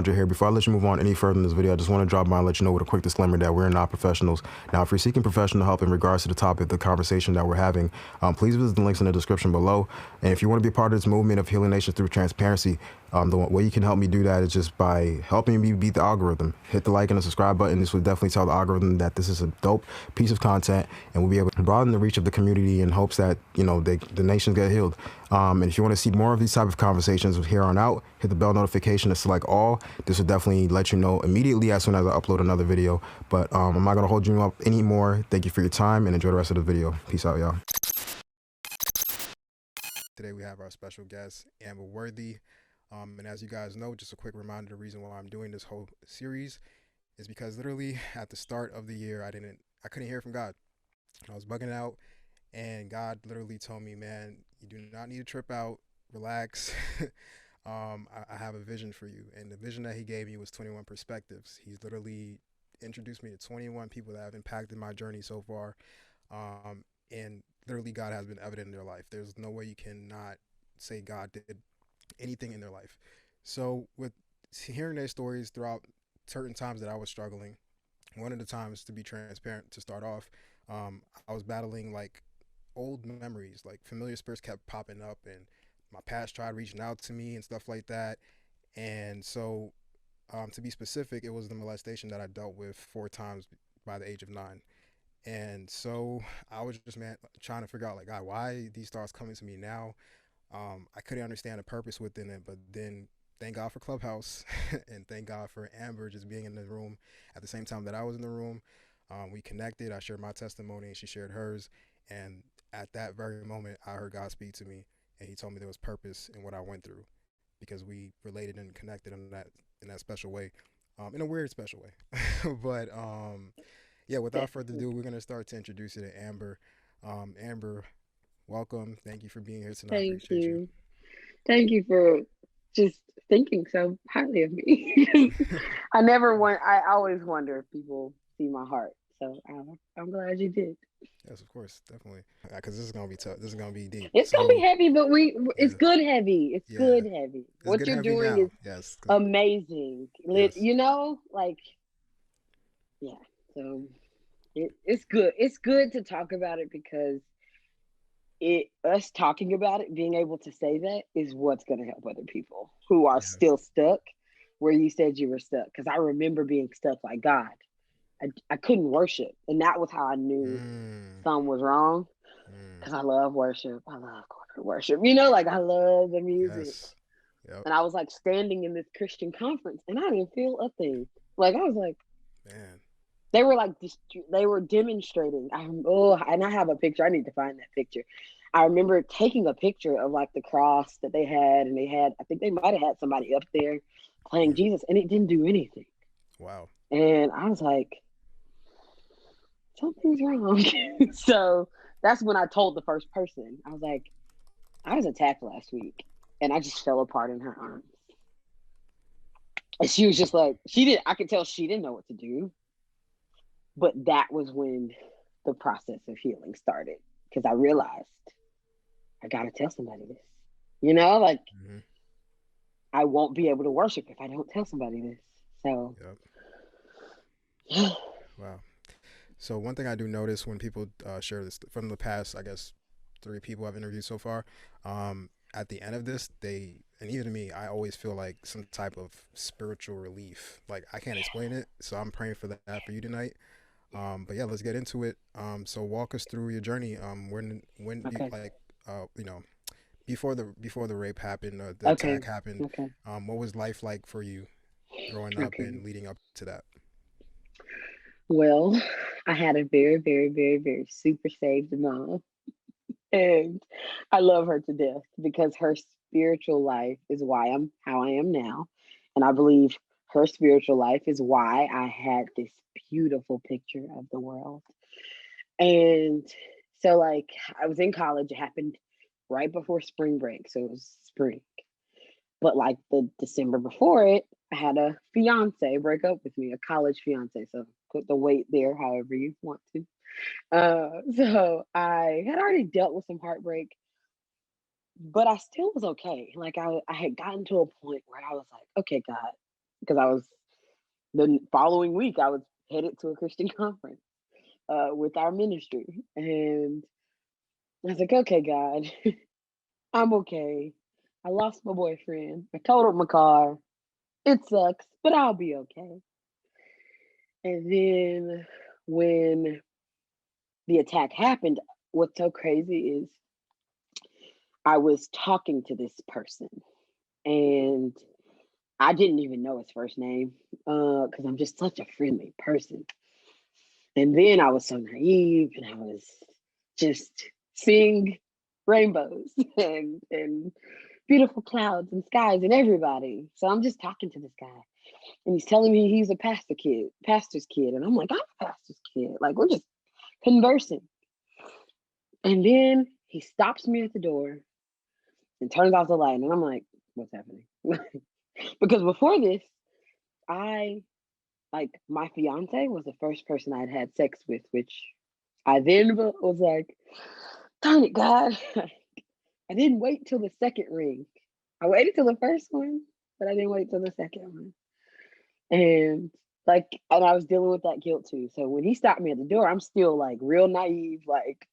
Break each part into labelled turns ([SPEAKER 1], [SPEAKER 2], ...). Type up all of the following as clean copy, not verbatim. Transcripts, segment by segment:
[SPEAKER 1] Xandre here. Before I let you move on any further in this video, I just want to drop by and let you know with a quick disclaimer that we're not professionals. Now, if you're seeking professional help in regards to the topic, the conversation that we're having, please visit the links in the description below. And if you want to be a part of this movement of healing nations through transparency, the way you can help me do that is just by helping me beat the algorithm. Hit the like and the subscribe button. This will definitely tell the algorithm that this is a dope piece of content, and we'll be able to broaden the reach of the community in hopes that, you know, the nations get healed. And if you want to see more of these type of conversations here on out, hit the bell notification to select all. This will definitely let you know immediately as soon as I upload another video. But I'm not going to hold you up anymore. Thank you for your time and enjoy the rest of the video. Peace out, y'all. Today we have our special guest, Amber Worthy. And as you guys know, just a quick reminder, the reason why I'm doing this whole series is because literally at the start of the year, I couldn't hear from God. I was bugging out, and God literally told me, man, you do not need to trip out, relax. I have a vision for you. And the vision that he gave me was 21 perspectives. He's literally introduced me to 21 people that have impacted my journey so far. And literally God has been evident in their life. There's no way you cannot say God did anything in their life. So with hearing their stories throughout certain times that I was struggling, one of the times, to be transparent to start off, I was battling like old memories, like familiar spirits kept popping up, and my past tried reaching out to me and stuff like that. And so to be specific, it was the molestation that I dealt with 4 times by the age of 9. And so I was just, man, trying to figure out, like, God, why these thoughts coming to me now? I couldn't understand the purpose within it, but then thank God for Clubhouse and thank God for Amber just being in the room at the same time that I was in the room. We connected. I shared my testimony and she shared hers. And at that very moment, I heard God speak to me, and he told me there was purpose in what I went through because we related and connected in that special way, in a weird special way. But yeah, without further ado, we're going to start to introduce you to Amber. Amber, welcome. Thank you for being here tonight. I
[SPEAKER 2] Thank
[SPEAKER 1] appreciate you.
[SPEAKER 2] you. Thank you for just thinking so highly of me. I always wonder if people see my heart. So I'm glad you did.
[SPEAKER 1] Yes, of course, definitely. Because this is gonna be tough. This is gonna be deep.
[SPEAKER 2] It's gonna be
[SPEAKER 1] So
[SPEAKER 2] heavy, but it's
[SPEAKER 1] yeah,
[SPEAKER 2] good heavy. It's
[SPEAKER 1] yeah,
[SPEAKER 2] good heavy.
[SPEAKER 1] it's
[SPEAKER 2] What
[SPEAKER 1] good
[SPEAKER 2] you're
[SPEAKER 1] heavy
[SPEAKER 2] doing is
[SPEAKER 1] now. Yes,
[SPEAKER 2] amazing.
[SPEAKER 1] yes,
[SPEAKER 2] Like, yeah. So it's good. It's good to talk about it because it us talking about it, being able to say that is what's going to help other people who are
[SPEAKER 1] yes.
[SPEAKER 2] still stuck where you said you were stuck. Because I remember being stuck like God. I couldn't worship, and that was how I knew
[SPEAKER 1] Mm,
[SPEAKER 2] something was wrong.
[SPEAKER 1] mm,
[SPEAKER 2] Because I love worship. I love corporate worship. Like I love the music.
[SPEAKER 1] yes. Yep.
[SPEAKER 2] And I was like standing in this Christian conference, and I didn't feel a thing. Like I was like,
[SPEAKER 1] Man.
[SPEAKER 2] they were like they were demonstrating. And I have a picture. I need to find that picture. I remember taking a picture of like the cross that they had, and I think they might have had somebody up there playing
[SPEAKER 1] Mm,
[SPEAKER 2] Jesus, and it didn't do anything.
[SPEAKER 1] wow.
[SPEAKER 2] And I was like, something's wrong. So that's when I told the first person. I was like, I was attacked last week, and I just fell apart in her arms. And she was just like, she did. I could tell she didn't know what to do. But that was when the process of healing started because I realized I got to tell somebody this. Like
[SPEAKER 1] Hmm.
[SPEAKER 2] I won't be able to worship if I don't tell somebody this. So,
[SPEAKER 1] Yep.
[SPEAKER 2] yeah.
[SPEAKER 1] Wow. So one thing I do notice when people share this from the past, I guess 3 people I've interviewed so far, at the end of this, and even to me, I always feel like some type of spiritual relief. Like I can't explain it, so I'm praying for that for you tonight. But yeah, let's get into it. So walk us through your journey. When you
[SPEAKER 2] Okay.
[SPEAKER 1] like, you know, before the rape happened, the
[SPEAKER 2] Okay.
[SPEAKER 1] attack happened.
[SPEAKER 2] Okay.
[SPEAKER 1] What was life like for you growing up
[SPEAKER 2] Okay.
[SPEAKER 1] and leading up to that?
[SPEAKER 2] Well, I had a very, very, very, very super saved mom. And I love her to death because her spiritual life is why I'm how I am now. And I believe her spiritual life is why I had this beautiful picture of the world. And so, like, I was in college. It happened right before spring break. So it was spring. But, like, the December before it, I had a fiance break up with me, a college fiance. So put the weight there, however you want to. So I had already dealt with some heartbreak, but I still was okay. Like, I had gotten to a point where I was like, okay, God. because I was the following week I was headed to a Christian conference with our ministry, and I was like, okay, God, I'm okay. I lost my boyfriend. I totaled my car. It sucks, but I'll be okay. And then when the attack happened, what's so crazy is I was talking to this person, and I didn't even know his first name because I'm just such a friendly person. And then I was so naive, and I was just seeing rainbows and beautiful clouds and skies and everybody. So I'm just talking to this guy, and he's telling me he's a pastor's kid, and I'm like, I'm a pastor's kid. Like we're just conversing, and then he stops me at the door and turns off the light, and I'm like, what's happening? Because before this, I like my fiance was the first person I'd had sex with, which I then was like, darn it, God. I didn't wait till the second ring. I waited till the first one, but I didn't wait till the second one. And and I was dealing with that guilt too. So when he stopped me at the door, I'm still like real naive, like,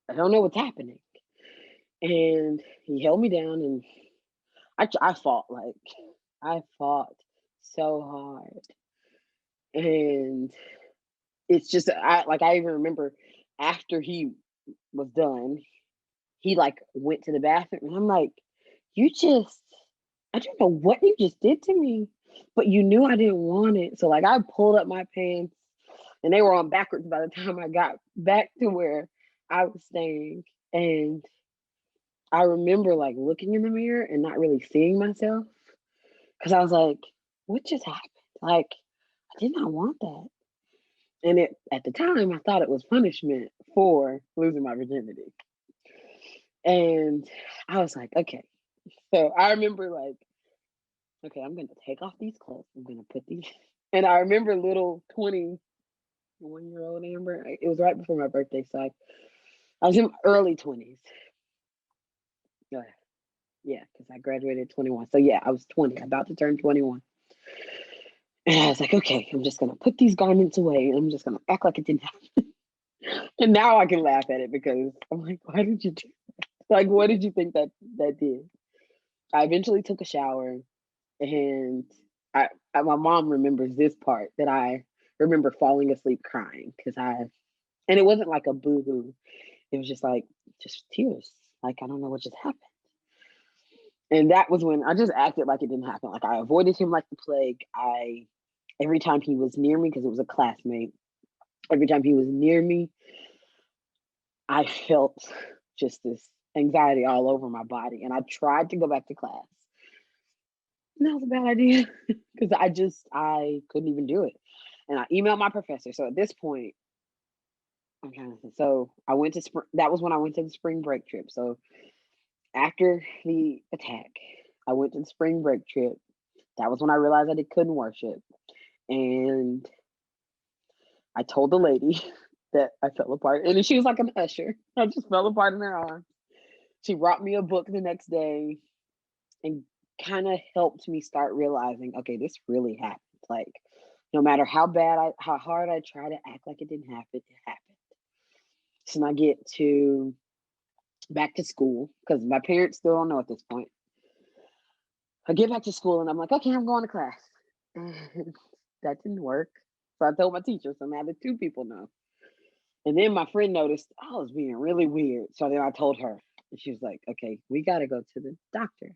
[SPEAKER 2] I don't know what's happening. And he held me down, and I fought, like, I fought so hard. And it's just, I even remember after he was done, he like went to the bathroom, and I'm like, you just, I don't know what you just did to me, but you knew I didn't want it. So like I pulled up my pants, and they were on backwards by the time I got back to where I was staying. And I remember like looking in the mirror and not really seeing myself because I was like, what just happened? Like, I did not want that. And it at the time I thought it was punishment for losing my virginity. And I was like, okay. So I remember like, okay, I'm gonna take off these clothes. I'm gonna put these and I remember little 21-year-old Amber. It was right before my birthday, so I was in my early 20s. Yeah, because I graduated at 21. So yeah, I was 20, about to turn 21. And I was like, okay, I'm just gonna put these garments away, and I'm just gonna act like it didn't happen. And now I can laugh at it because I'm like, why did you do? Like, what did you think that did? I eventually took a shower, and my mom remembers this part that I remember falling asleep crying and it wasn't like a boo hoo. It was just like just tears. Like I don't know what just happened. And that was when I just acted like it didn't happen. Like I avoided him like the plague. Every time he was near me, because it was a classmate, every time he was near me, I felt just this anxiety all over my body. And I tried to go back to class. And that was a bad idea because I couldn't even do it. And I emailed my professor. So at this point, I'm trying to think. So I went to that was when I went to the spring break trip. So after the attack, I went to the spring break trip. That was when I realized I couldn't worship. And I told the lady that I fell apart. And she was like an usher. I just fell apart in her arms. She brought me a book the next day and kind of helped me start realizing, okay, this really happened. Like, no matter how hard I try to act like it didn't happen, it happened. So I get to back to school because my parents still don't know at this point. I get back to school and I'm like, okay, I'm going to class. And that didn't work. So I told my teacher. So now the two people know. And then my friend noticed I was being really weird. So then I told her. And she was like, okay, we got to go to the doctor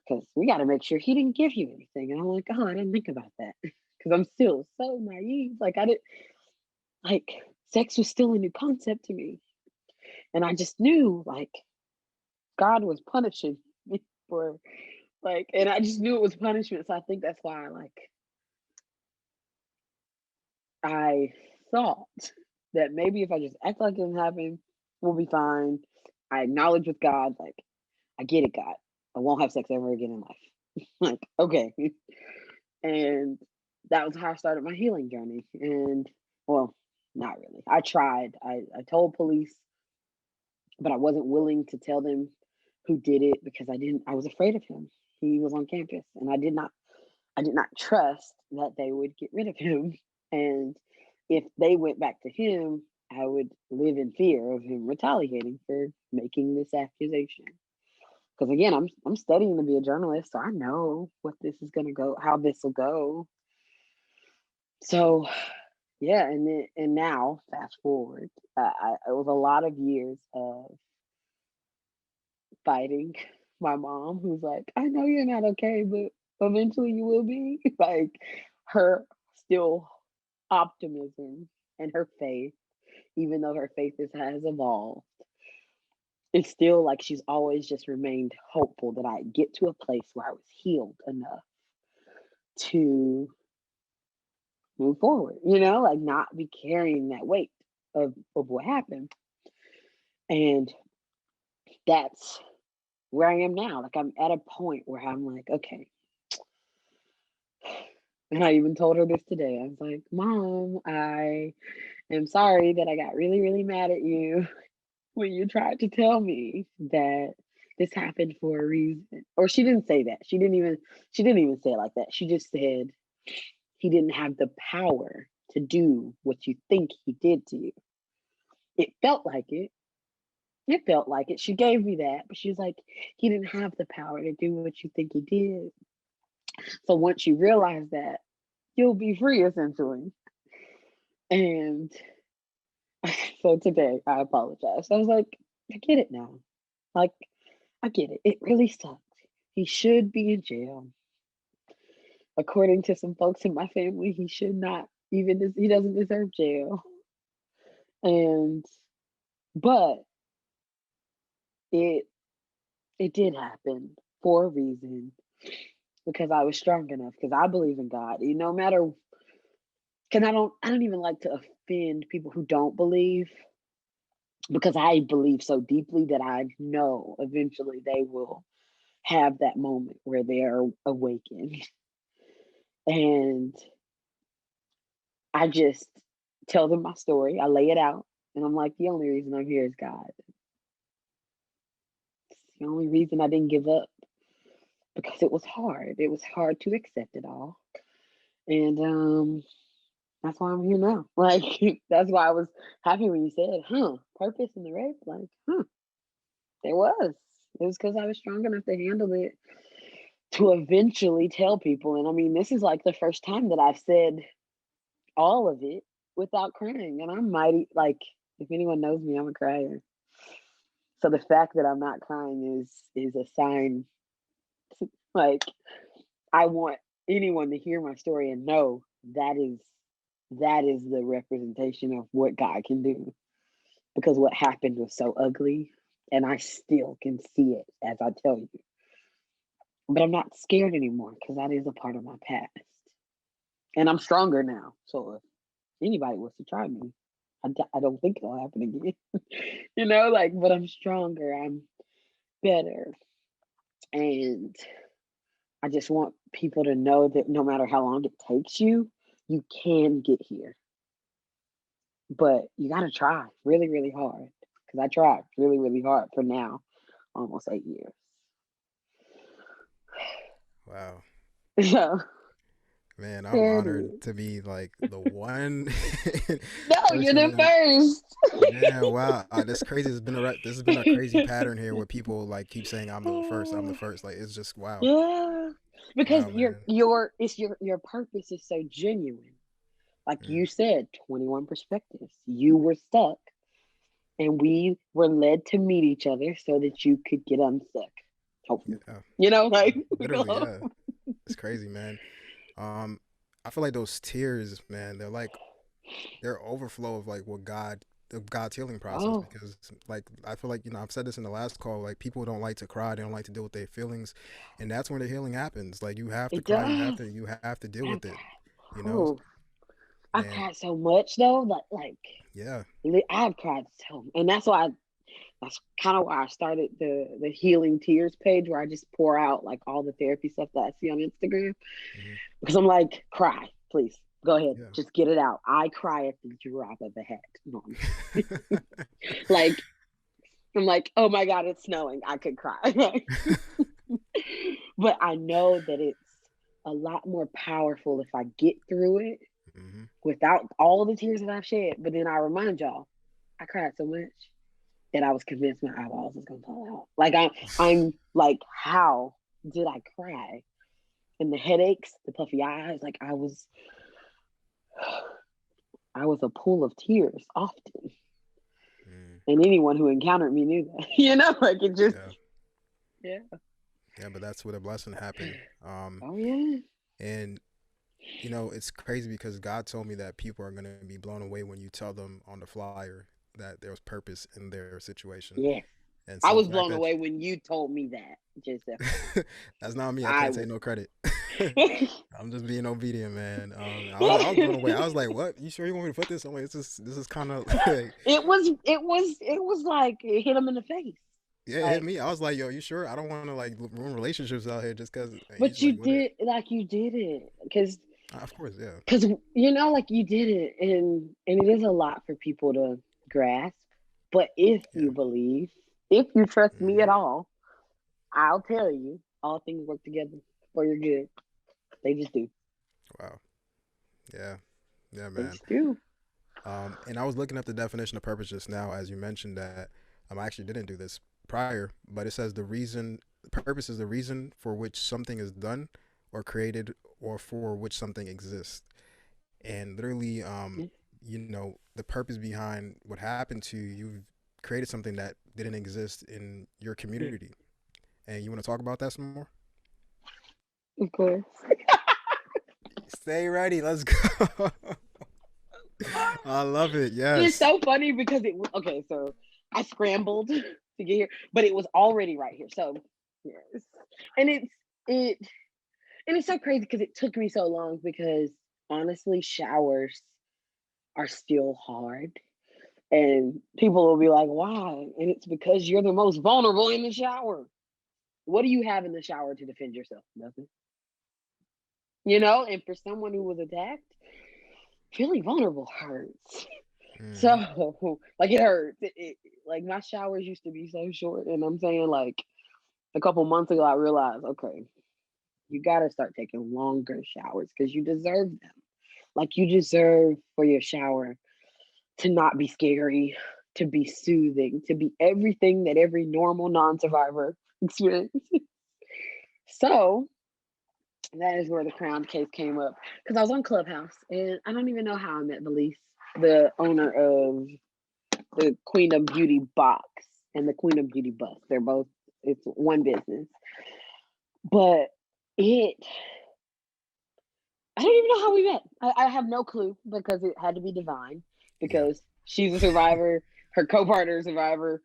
[SPEAKER 2] because we got to make sure he didn't give you anything. And I'm like, oh, I didn't think about that because I'm still so naive. Like, I didn't, like, sex was still a new concept to me. And I just knew, like, God was punishing me for, like, and I just knew it was punishment. So I think that's why, like, I thought that maybe if I just act like it didn't happen, we'll be fine. I acknowledge with God, like, I get it, God. I won't have sex ever again in life. Like, okay. And that was how I started my healing journey. And well, not really. I tried. I told police, but I wasn't willing to tell them who did it because I was afraid of him. he was on campus, and I did not trust that they would get rid of him. And if they went back to him, I would live in fear of him retaliating for making this accusation. Because again, I'm studying to be a journalist, so I know what this is gonna go, how this will go. So yeah, and now fast forward, it was a lot of years of fighting my mom, who's like, I know you're not okay, but eventually you will be. Like her still optimism and her faith, even though her faith has evolved, it's still like she's always just remained hopeful that I'd get to a place where I was healed enough to move forward, like not be carrying that weight of what happened. And that's where I am now. Like I'm at a point where I'm like, okay. And I even told her this today. I was like, Mom, I am sorry that I got really, really mad at you when you tried to tell me that this happened for a reason. Or she didn't say that. She didn't even say it like that. She just said he didn't have the power to do what you think he did to you. It felt like it. It felt like it. She gave me that, but she was like, he didn't have the power to do what you think he did. So once you realize that, you'll be free essentially. And so today I apologized. I was like, I get it now. Like, I get it. It really sucks. He should be in jail. According to some folks in my family, he should not even, he doesn't deserve jail. And, but it, it did happen for a reason because I was strong enough because I believe in God. No matter, because I don't even like to offend people who don't believe because I believe so deeply that I know eventually they will have that moment where they are awakened. And I just tell them my story. I lay it out. And I'm like, the only reason I'm here is God. It's the only reason I didn't give up because it was hard. It was hard to accept it all. And that's why I'm here now. Like, that's why I was happy when you said, purpose in the race. Like, there was. It was because I was strong enough to handle it to eventually tell people. And I mean, this is like the first time that I've said all of it without crying. And I'm mighty, like, if anyone knows me, I'm a crier. So the fact that I'm not crying is a sign. Like, I want anyone to hear my story and know that is the representation of what God can do. Because what happened was so ugly, and I still can see it as I tell you. But I'm not scared anymore because that is a part of my past. And I'm stronger now. So if anybody wants to try me, I don't think it'll happen again. Like, but I'm stronger. I'm better. And I just want people to know that no matter how long it takes you, you can get here. But you got to try really, really hard. Because I tried really, really hard for now, almost 8 years.
[SPEAKER 1] Wow.
[SPEAKER 2] So,
[SPEAKER 1] Man, I'm
[SPEAKER 2] there it
[SPEAKER 1] honored
[SPEAKER 2] is.
[SPEAKER 1] to be like the one
[SPEAKER 2] No, you're
[SPEAKER 1] person
[SPEAKER 2] the
[SPEAKER 1] that.
[SPEAKER 2] first.
[SPEAKER 1] Man, wow, that's crazy. This has been a crazy pattern here where people like keep saying I'm the first. I'm the first. Like it's just wow,
[SPEAKER 2] Yeah, because
[SPEAKER 1] wow,
[SPEAKER 2] your
[SPEAKER 1] man.
[SPEAKER 2] your it's your purpose is so genuine. Like
[SPEAKER 1] Mm,
[SPEAKER 2] you said, 21 perspectives. You were stuck, and we were led to meet each other so that you could get unstuck. Hopefully,
[SPEAKER 1] yeah,
[SPEAKER 2] like we
[SPEAKER 1] literally,
[SPEAKER 2] all.
[SPEAKER 1] yeah. It's crazy, man. Um, I feel like those tears, man. They're overflow of like what God of God's healing process
[SPEAKER 2] Oh,
[SPEAKER 1] because like I feel like I've said this in the last call like people don't like to cry, they don't like to deal with their feelings, and that's when the healing happens. Like you have to
[SPEAKER 2] it
[SPEAKER 1] cry,
[SPEAKER 2] does.
[SPEAKER 1] you have to deal
[SPEAKER 2] Have
[SPEAKER 1] with
[SPEAKER 2] to.
[SPEAKER 1] it, you know.
[SPEAKER 2] Oh, I've
[SPEAKER 1] And
[SPEAKER 2] cried so much though. Like
[SPEAKER 1] yeah,
[SPEAKER 2] I've cried so, and that's kind of why I started the healing tears page where I just pour out like all the therapy stuff that I see on Instagram
[SPEAKER 1] hmm,
[SPEAKER 2] because I'm like, cry, please, go ahead,
[SPEAKER 1] yeah.
[SPEAKER 2] just get it out. I cry at the drop of a hat. No, like I'm like, oh my god, it's snowing. I could cry. But I know that it's a lot more powerful if I get through it
[SPEAKER 1] Hmm.
[SPEAKER 2] without all the tears that I've shed. But then I remind y'all, I cried so much that I was convinced my eyeballs was gonna fall out. Like I'm like, how did I cry? And the headaches, the puffy eyes, like I was a pool of tears often.
[SPEAKER 1] Mm,
[SPEAKER 2] And anyone who encountered me knew that. Like it just,
[SPEAKER 1] yeah,
[SPEAKER 2] yeah.
[SPEAKER 1] yeah, but that's where the blessing happened.
[SPEAKER 2] Oh yeah.
[SPEAKER 1] And it's crazy because God told me that people are going to be blown away when you tell them on the flyer that there was purpose in their situation.
[SPEAKER 2] Yes.
[SPEAKER 1] And so
[SPEAKER 2] I
[SPEAKER 1] the
[SPEAKER 2] was
[SPEAKER 1] fact
[SPEAKER 2] blown
[SPEAKER 1] that
[SPEAKER 2] away when you told me that. Just FYI.
[SPEAKER 1] that's not me. I
[SPEAKER 2] I
[SPEAKER 1] can't take
[SPEAKER 2] was.
[SPEAKER 1] no credit. I'm just being obedient, man. I was blown away. I was like, "What? You sure you want me to put this?" I'm like, "This is kind of like,
[SPEAKER 2] it was like it hit him in the face.
[SPEAKER 1] yeah, it hit
[SPEAKER 2] Like,
[SPEAKER 1] me." I was like, "Yo, you sure? I don't want to like ruin relationships out here just because." He's
[SPEAKER 2] but
[SPEAKER 1] like,
[SPEAKER 2] you
[SPEAKER 1] "What?"
[SPEAKER 2] did, like, you did it
[SPEAKER 1] Of course, yeah.
[SPEAKER 2] because like you did it, and it is a lot for people to grasp. But if
[SPEAKER 1] Yeah.
[SPEAKER 2] you believe, if you trust me
[SPEAKER 1] Hmm.
[SPEAKER 2] at all, I'll tell you, all things work together for your good. They just do.
[SPEAKER 1] Wow. Yeah. Yeah,
[SPEAKER 2] They
[SPEAKER 1] man.
[SPEAKER 2] just do.
[SPEAKER 1] And I was looking up the definition of purpose just now, as you mentioned that I actually didn't do this prior, but it says the reason purpose is the reason for which something is done or created or for which something exists. And literally, the purpose behind what happened to you, you've created something that didn't exist in your
[SPEAKER 2] Yeah,
[SPEAKER 1] community. And you want to talk about that some more?
[SPEAKER 2] of course.
[SPEAKER 1] Stay ready. Let's go. I love it.
[SPEAKER 2] It's
[SPEAKER 1] Yes.
[SPEAKER 2] so funny because okay. So I scrambled to get here, but it was already right here. So yes, and it and it's so crazy because it took me so long because honestly, showers are still hard, and people will be like, "Why?" And it's because you're the most vulnerable in the shower. What do you have in the shower to defend yourself? Nothing. And for someone who was attacked, feeling vulnerable hurts.
[SPEAKER 1] Hmm.
[SPEAKER 2] So, like, it hurts. Like, my showers used to be so short, and I'm saying, like, a couple months ago, I realized, okay, you got to start taking longer showers because you deserve them. Like, you deserve for your shower to not be scary, to be soothing, to be everything that every normal non-survivor experiences. So that is where the Crown case came up because I was on Clubhouse, and I don't even know how I met Belize, the owner of the Queen of Beauty box and the Queen of Beauty bus. They're both, it's one business. But it I don't even know how we met. I have no clue because it had to be divine
[SPEAKER 1] Yeah.
[SPEAKER 2] because she's a survivor, her co-partner is a survivor.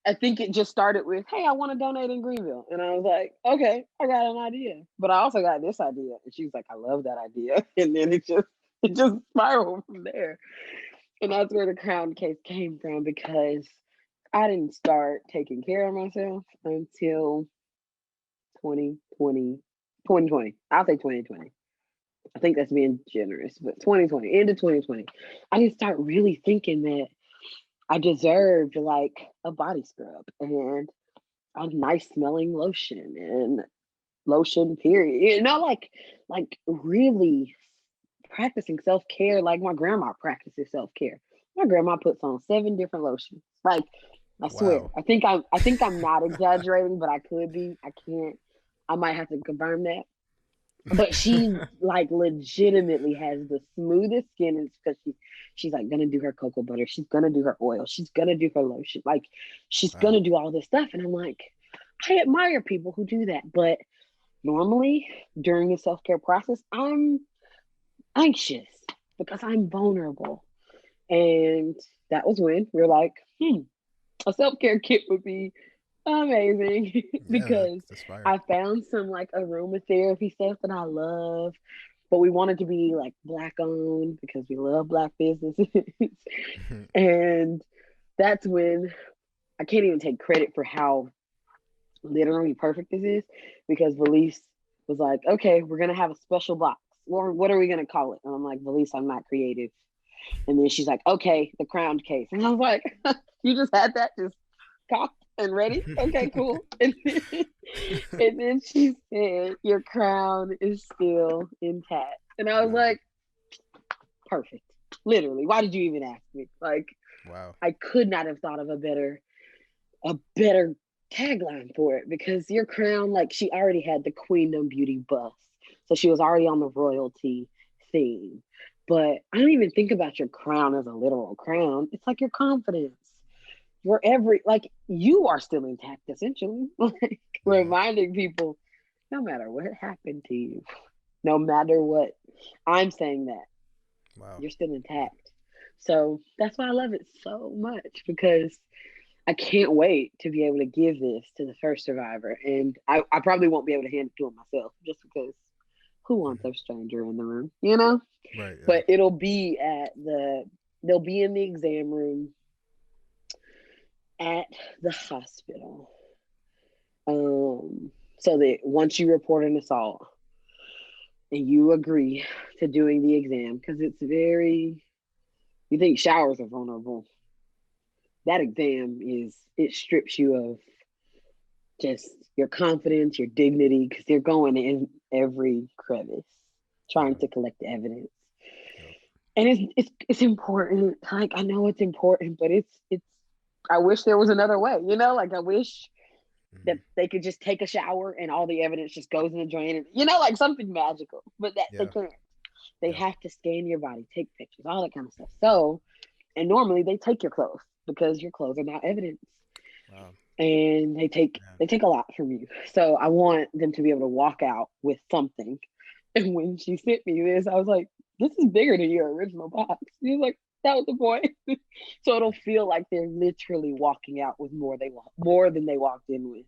[SPEAKER 2] I think it just started with, "Hey, I want to donate in Greenville," and I was like, "Okay, I got an idea." But I also got this idea, and she was like, "I love that idea," and then it just spiraled from there. And that's where the Crown case came from because I didn't start taking care of myself until 2020, 2020. I'll say 2020. I think that's being generous, but 2020, into 2020, I didn't start really thinking that I deserved like a body scrub and a nice smelling lotion and lotion period. Like really practicing self-care like my grandma practices self-care. My grandma puts on 7 different lotions. Like, I
[SPEAKER 1] Wow.
[SPEAKER 2] swear. I think I'm not exaggerating, but I could be. I can't. I might have to confirm that. But she like legitimately has the smoothest skin, and it's because she's like gonna do her cocoa butter, she's gonna do her oil, she's gonna do her lotion, like she's
[SPEAKER 1] Wow.
[SPEAKER 2] gonna do all this stuff. And I'm like, I admire people who do that. But normally during the self-care process, I'm anxious because I'm vulnerable. And that was when we were like, a self care kit would be amazing
[SPEAKER 1] Yeah,
[SPEAKER 2] because
[SPEAKER 1] that's fire.
[SPEAKER 2] I found some like aromatherapy stuff that I love, but we wanted to be like Black owned because we love Black businesses. And that's when I can't even take credit for how literally perfect this is because Valise was like, okay, we're going to have a special box. What are we going to call it? And I'm like, Valise, I'm not creative. And then she's like, okay, the crowned case. And I was like, you just had that just cocked. And ready? Okay, cool. And then she said, your crown is still intact. And I was
[SPEAKER 1] Wow.
[SPEAKER 2] like, perfect. Literally. Why did you even ask me? Like,
[SPEAKER 1] Wow.
[SPEAKER 2] I could not have thought of a better tagline for it because your crown, like she already had the Queendom Beauty bust. So she was already on the royalty theme. But I don't even think about your crown as a literal crown. It's like your confidence. Your every like you are still intact essentially. Like
[SPEAKER 1] Hmm.
[SPEAKER 2] reminding people, no matter what happened to you, no matter what, I'm saying that
[SPEAKER 1] Wow.
[SPEAKER 2] you're still intact. So that's why I love it so much because I can't wait to be able to give this to the first survivor. And I probably won't be able to hand it to him myself just because who wants
[SPEAKER 1] Hmm.
[SPEAKER 2] a stranger in the room, you know?
[SPEAKER 1] Right. Yeah.
[SPEAKER 2] But they'll be in the exam room at the hospital. So that once you report an assault and you agree to doing the exam, because you think showers are vulnerable. That exam it strips you of just your confidence, your dignity, because they're going in every crevice trying
[SPEAKER 1] Yeah.
[SPEAKER 2] to collect the evidence.
[SPEAKER 1] Yep.
[SPEAKER 2] And it's important. Like I know it's important, but it's. I wish there was another way. Like I wish that
[SPEAKER 1] Hmm.
[SPEAKER 2] they could just take a shower and all the evidence just goes in the drain, and like something magical. But that they
[SPEAKER 1] Yeah.
[SPEAKER 2] can't. They
[SPEAKER 1] Yep.
[SPEAKER 2] have to scan your body, take pictures, all that kind of stuff. So, and normally they take your clothes because your clothes are now evidence.
[SPEAKER 1] Wow.
[SPEAKER 2] And they take
[SPEAKER 1] Man.
[SPEAKER 2] they take a lot from you. So I want them to be able to walk out with something. And when she sent me this, I was like, "This is bigger than your original box." She was like, "That was the point." So it'll feel like they're literally walking out with more than they walked in with.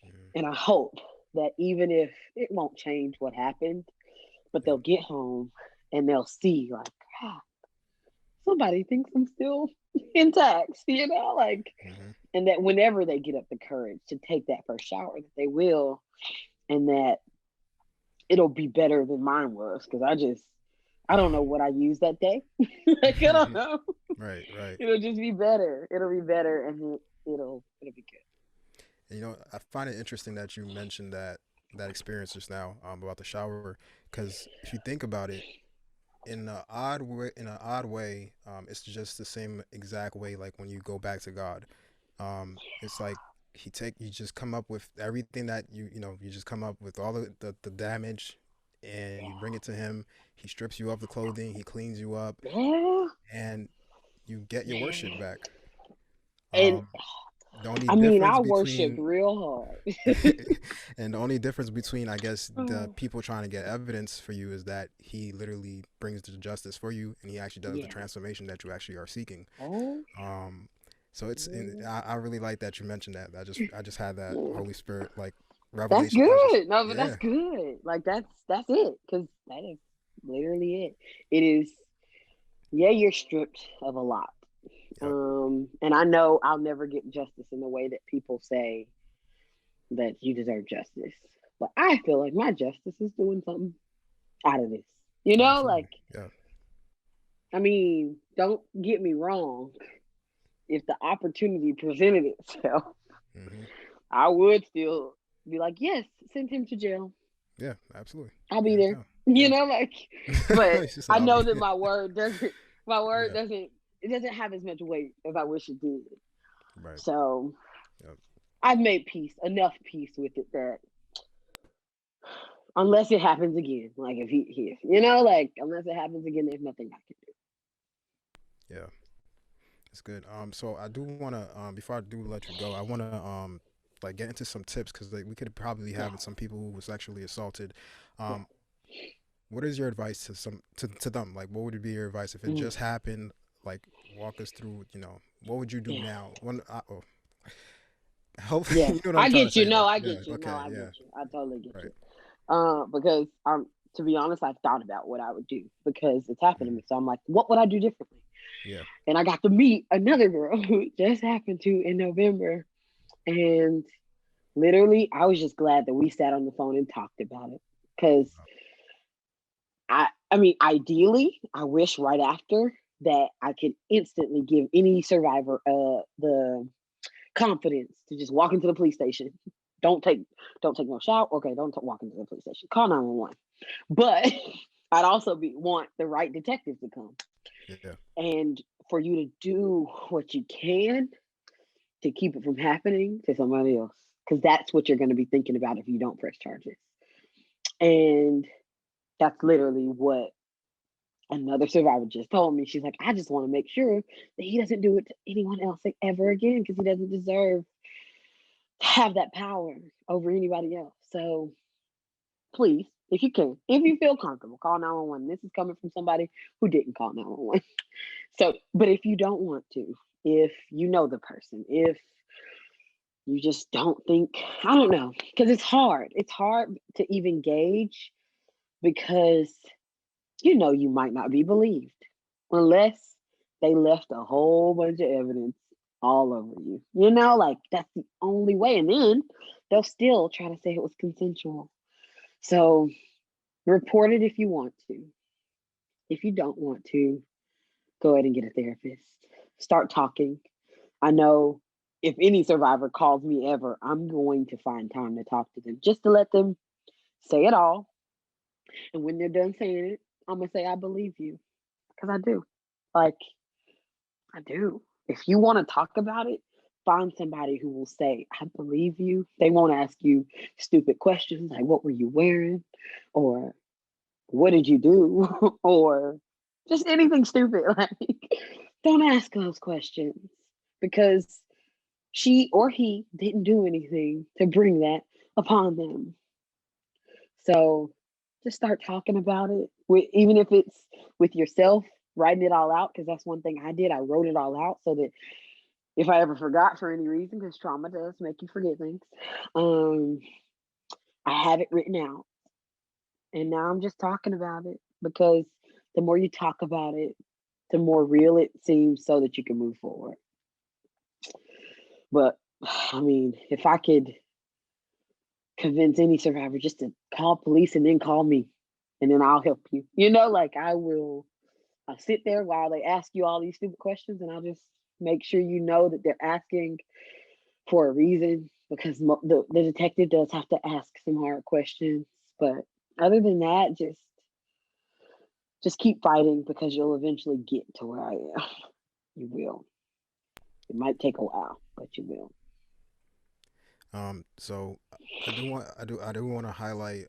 [SPEAKER 1] Hmm.
[SPEAKER 2] And I hope that even if it won't change what happened, but they'll
[SPEAKER 1] Yep.
[SPEAKER 2] get home and they'll see like, ah, somebody thinks I'm still intact, like,
[SPEAKER 1] Hmm.
[SPEAKER 2] and that whenever they get up the courage to take that first shower, that they will, and that it'll be better than mine was because I don't know what I used that day. Like I don't know.
[SPEAKER 1] Right. Right.
[SPEAKER 2] It'll just be better. It'll be better, and it'll be good.
[SPEAKER 1] And, I find it interesting that you mentioned that experience just now, about the shower, because if you think about it, in an odd way, it's just the same exact way like when you go back to God. It's like you just come up with everything that you just come up with all the damage, and you bring it to him. He strips you of the clothing, he cleans you up,
[SPEAKER 2] Yeah,
[SPEAKER 1] and you get your worship
[SPEAKER 2] man.
[SPEAKER 1] back.
[SPEAKER 2] And
[SPEAKER 1] Um, the only
[SPEAKER 2] I mean,
[SPEAKER 1] difference
[SPEAKER 2] I worshipped
[SPEAKER 1] between
[SPEAKER 2] real
[SPEAKER 1] and the only difference between, I guess, the
[SPEAKER 2] hard.
[SPEAKER 1] people trying to get evidence for you is that he literally brings the justice for you, and he actually does the
[SPEAKER 2] Yeah.
[SPEAKER 1] transformation that you actually are seeking.
[SPEAKER 2] Oh,
[SPEAKER 1] Um, so
[SPEAKER 2] yeah.
[SPEAKER 1] I really like that you mentioned that. I just had that
[SPEAKER 2] Yeah.
[SPEAKER 1] Holy Spirit like
[SPEAKER 2] That's
[SPEAKER 1] revelation. I just
[SPEAKER 2] good. No, but that's
[SPEAKER 1] Yeah.
[SPEAKER 2] good. Like that's it. Because that is literally it. It is. Yeah, you're stripped of a lot.
[SPEAKER 1] Yep.
[SPEAKER 2] And I know I'll never get justice in the way that people say that you deserve justice. But I feel like my justice is doing something out of this.
[SPEAKER 1] Absolutely.
[SPEAKER 2] Like
[SPEAKER 1] Yeah.
[SPEAKER 2] I mean, don't get me wrong. If the opportunity presented itself,
[SPEAKER 1] Hmm.
[SPEAKER 2] I would still be like, yes, send him to jail.
[SPEAKER 1] Yeah. Absolutely.
[SPEAKER 2] I'll be
[SPEAKER 1] Hands
[SPEAKER 2] there.
[SPEAKER 1] down. Yeah.
[SPEAKER 2] Like, but
[SPEAKER 1] She said,
[SPEAKER 2] I
[SPEAKER 1] "I'll be."
[SPEAKER 2] know that my word
[SPEAKER 1] Yeah.
[SPEAKER 2] doesn't have as much weight as I wish it did.
[SPEAKER 1] Right.
[SPEAKER 2] So
[SPEAKER 1] Yep.
[SPEAKER 2] I've made enough peace with it that unless it happens again, like if like unless it happens again, there's nothing I can do.
[SPEAKER 1] Yeah. It's good. So I do wanna, before I do let you go, I wanna, like get into some tips because like we could probably
[SPEAKER 2] Yeah,
[SPEAKER 1] have some people who was sexually assaulted.
[SPEAKER 2] yeah.
[SPEAKER 1] Um, what is your advice to them? Like, what would be your advice if it
[SPEAKER 2] Mm,
[SPEAKER 1] just happened? Like, walk us through. What would you do
[SPEAKER 2] yeah,
[SPEAKER 1] now? Help.
[SPEAKER 2] yeah.
[SPEAKER 1] You know what I'm
[SPEAKER 2] I
[SPEAKER 1] trying to
[SPEAKER 2] get you.
[SPEAKER 1] say?
[SPEAKER 2] No,
[SPEAKER 1] Like,
[SPEAKER 2] I
[SPEAKER 1] yeah.
[SPEAKER 2] get you. No,
[SPEAKER 1] Okay.
[SPEAKER 2] I
[SPEAKER 1] Yeah.
[SPEAKER 2] get you. I totally get
[SPEAKER 1] Right.
[SPEAKER 2] you. Because to be honest, I thought about what I would do because it's happened to
[SPEAKER 1] Mhm.
[SPEAKER 2] me. So I'm like, what would I do differently?
[SPEAKER 1] Yeah.
[SPEAKER 2] And I got to meet another girl who it just happened to in November, and literally, I was just glad that we sat on the phone and talked about it because I mean, ideally, I wish right after that I could instantly give any survivor the confidence to just walk into the police station. Don't take don't take no shower. Okay, don't walk into the police station. Call 911. But I'd also want the right detective to come
[SPEAKER 1] Yeah.
[SPEAKER 2] and for you to do what you can to keep it from happening to somebody else, because that's what you're going to be thinking about if you don't press charges. And that's literally what another survivor just told me. She's like, I just want to make sure that he doesn't do it to anyone else like, ever again, because he doesn't deserve to have that power over anybody else. So please, if you can, if you feel comfortable, call 911. This is coming from somebody who didn't call 911. So, but if you don't want to, if you know the person, if you just don't think, I don't know, because it's hard. It's hard to even gauge because you might not be believed unless they left a whole bunch of evidence all over you. Like that's the only way. And then they'll still try to say it was consensual. So report it if you want to. If you don't want to, go ahead and get a therapist. Start talking. I know if any survivor calls me ever, I'm going to find time to talk to them just to let them say it all. And when they're done saying it, I'm going to say, I believe you. Because I do. Like, I do. If you want to talk about it, find somebody who will say, I believe you. They won't ask you stupid questions like, what were you wearing? Or what did you do? Or just anything stupid. Like, don't ask those questions because she or he didn't do anything to bring that upon them. So just start talking about it, even if it's with yourself, writing it all out, because that's one thing I did. I wrote it all out so that if I ever forgot for any reason, because trauma does make you forget things, um, I have it written out. And now I'm just talking about it because the more you talk about it, the more real it seems so that you can move forward. But I mean, if I could convince any survivor just to call police and then call me and then I'll help you. Like I'll sit there while they ask you all these stupid questions and I'll just make sure you know that they're asking for a reason because the detective does have to ask some hard questions. But other than that, just keep fighting because you'll eventually get to where I am. You will. It might take a while, but you will.
[SPEAKER 1] So I do want to highlight